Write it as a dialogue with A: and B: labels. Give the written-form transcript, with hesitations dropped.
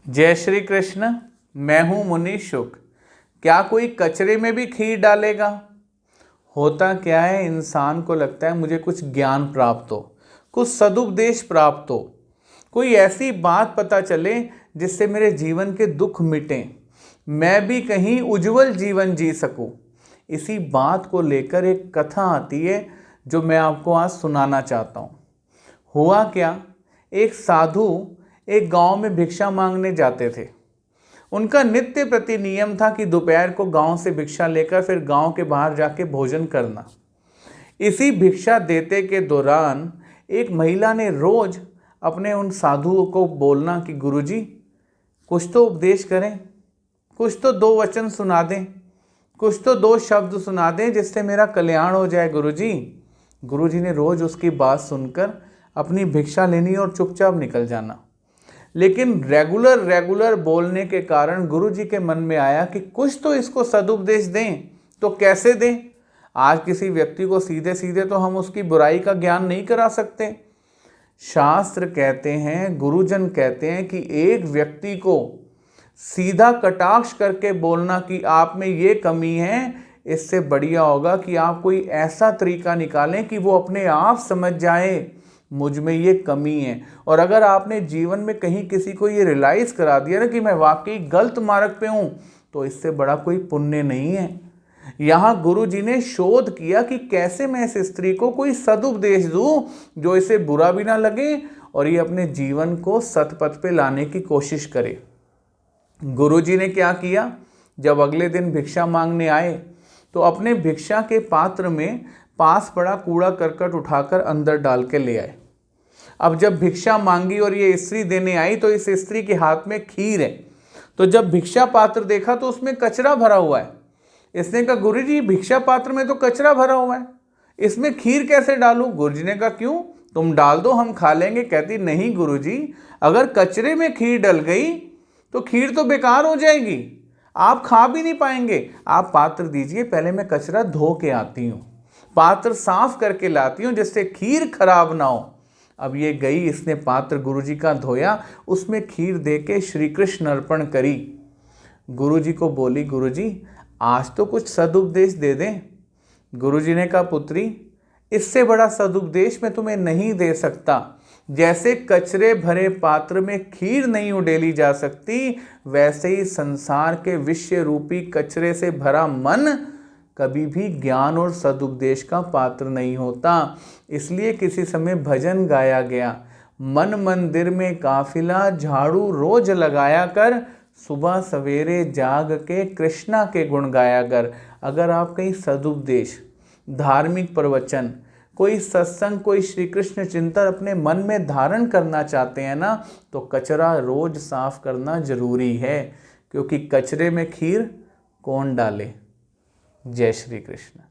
A: जय श्री कृष्ण। मैं हूँ मुनि शुक। क्या कोई कचरे में भी खीर डालेगा? होता क्या है, इंसान को लगता है मुझे कुछ ज्ञान प्राप्त हो, कुछ सदुपदेश प्राप्त हो, कोई ऐसी बात पता चले जिससे मेरे जीवन के दुख मिटें, मैं भी कहीं उज्जवल जीवन जी सकूं। इसी बात को लेकर एक कथा आती है जो मैं आपको आज सुनाना चाहता हूँ। हुआ क्या, एक साधु एक गांव में भिक्षा मांगने जाते थे। उनका नित्य प्रति नियम था कि दोपहर को गांव से भिक्षा लेकर फिर गांव के बाहर जाके भोजन करना। इसी भिक्षा देते के दौरान एक महिला ने रोज अपने उन साधुओं को बोलना कि गुरुजी कुछ तो उपदेश करें, कुछ तो दो वचन सुना दें, कुछ तो दो शब्द सुना दें जिससे मेरा कल्याण हो जाए गुरुजी। गुरुजी ने रोज उसकी बात सुनकर अपनी भिक्षा लेनी और चुपचाप निकल जाना। लेकिन रेगुलर बोलने के कारण गुरुजी के मन में आया कि कुछ तो इसको सदुपदेश दें। तो कैसे दें? आज किसी व्यक्ति को सीधे सीधे तो हम उसकी बुराई का ज्ञान नहीं करा सकते। शास्त्र कहते हैं, गुरुजन कहते हैं कि एक व्यक्ति को सीधा कटाक्ष करके बोलना कि आप में ये कमी है, इससे बढ़िया होगा कि आप कोई ऐसा तरीका निकालें कि वो अपने आप समझ जाए मुझ में ये कमी है। और अगर आपने जीवन में कहीं किसी को ये रियलाइज़ करा दिया ना कि मैं वाकई गलत मार्ग पे हूँ, तो इससे बड़ा कोई पुण्य नहीं है। यहाँ गुरु जी ने शोध किया कि कैसे मैं इस स्त्री को कोई सदुपदेश दूँ जो इसे बुरा भी ना लगे और ये अपने जीवन को सतपथ पे लाने की कोशिश करे। गुरु जी ने क्या किया, जब अगले दिन भिक्षा मांगने आए तो अपने भिक्षा के पात्र में पास पड़ा कूड़ा करकट उठाकर अंदर डाल के ले आए। अब जब भिक्षा मांगी और ये स्त्री देने आई तो इस स्त्री के हाथ में खीर है। तो जब भिक्षा पात्र देखा तो उसमें कचरा भरा हुआ है। इसने कहा गुरुजी भिक्षा पात्र में तो कचरा भरा हुआ है, इसमें खीर कैसे डालूं? गुरुजी ने कहा क्यों, तुम डाल दो, हम खा लेंगे। कहती नहीं गुरुजी, अगर कचरे में खीर डल गई तो खीर तो बेकार हो जाएगी, आप खा भी नहीं पाएंगे। आप पात्र दीजिए, पहले मैं कचरा धो के आती हूँ, पात्र साफ करके लाती हूँ जिससे खीर खराब ना हो। अब ये गई, इसने पात्र गुरुजी का धोया, उसमें खीर देके श्री कृष्ण अर्पण करी। गुरुजी को बोली गुरुजी आज तो कुछ सदुपदेश दे दें। गुरुजी ने कहा पुत्री, इससे बड़ा सदुपदेश मैं तुम्हें नहीं दे सकता। जैसे कचरे भरे पात्र में खीर नहीं उडेली जा सकती, वैसे ही संसार के विषय रूपी कचरे से भरा मन कभी भी ज्ञान और सदुपदेश का पात्र नहीं होता। इसलिए किसी समय भजन गाया गया, मन मंदिर में काफिला झाड़ू रोज लगाया कर, सुबह सवेरे जाग के कृष्णा के गुण गाया कर। अगर आप कहीं सदुपदेश, धार्मिक प्रवचन, कोई सत्संग, कोई श्री कृष्ण चिंतन अपने मन में धारण करना चाहते हैं ना, तो कचरा रोज साफ करना जरूरी है, क्योंकि कचरे में खीर कौन डाले। जय श्री कृष्ण।